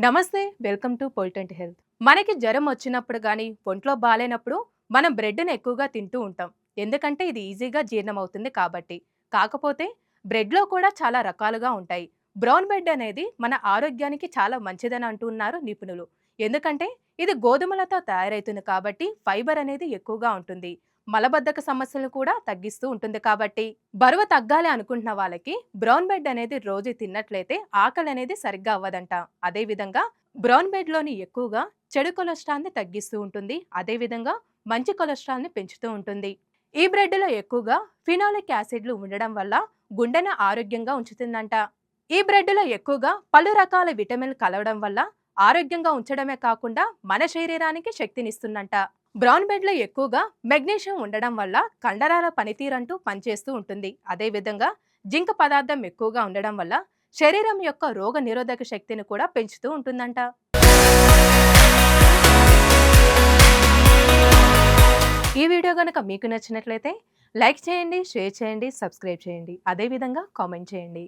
నమస్తే, welcome to పొలిటెంట్ health. మనకి జ్వరం వచ్చినప్పుడు కానీ ఒంట్లో బాగాలేనప్పుడు మనం బ్రెడ్ని ఎక్కువగా తింటూ ఉంటాం. ఎందుకంటే ఇది ఈజీగా జీర్ణం అవుతుంది కాబట్టి. కాకపోతే బ్రెడ్లో కూడా చాలా రకాలుగా ఉంటాయి. బ్రౌన్ బ్రెడ్ అనేది మన ఆరోగ్యానికి చాలా మంచిదని అంటున్నారు నిపుణులు. ఎందుకంటే ఇది గోధుమలతో తయారైతుంది కాబట్టి ఫైబర్ అనేది ఎక్కువగా ఉంటుంది. మలబద్ధక సమస్యలను కూడా తగ్గిస్తూ ఉంటుంది కాబట్టి బరువు తగ్గాలి అనుకుంటున్న వాళ్ళకి బ్రౌన్ బ్రెడ్ అనేది రోజు తిన్నట్లయితే ఆకలి అనేది సరిగ్గా అవ్వదంట. అదే విధంగా బ్రౌన్ బ్రెడ్ లోని ఎక్కువగా చెడు కొలెస్ట్రాల్ ని తగ్గిస్తూ ఉంటుంది. అదే విధంగా మంచి కొలెస్ట్రాల్ ని పెంచుతూ ఉంటుంది. ఈ బ్రెడ్ లో ఎక్కువగా ఫినాలిక్ యాసిడ్లు ఉండడం వల్ల గుండెను ఆరోగ్యంగా ఉంచుతుందంట. ఈ బ్రెడ్ లో ఎక్కువగా పలు రకాల విటమిన్లు కలవడం వల్ల ఆరోగ్యంగా ఉంచడమే కాకుండా మన శరీరానికి శక్తినిస్తుందంట. బ్రౌన్ బ్రెడ్ లో ఎక్కువగా మెగ్నీషియం ఉండడం వల్ల కండరాల పనితీరంటూ పనిచేస్తూ ఉంటుంది. అదే విధంగా జింక్ పదార్థం ఎక్కువగా ఉండడం వల్ల శరీరం యొక్క రోగ నిరోధక శక్తిని కూడా పెంచుతూ ఉంటుందంట. ఈ వీడియో గనక మీకు నచ్చినట్లయితే లైక్ చేయండి, షేర్ చేయండి, సబ్స్క్రైబ్ చేయండి. అదే విధంగా కామెంట్ చేయండి.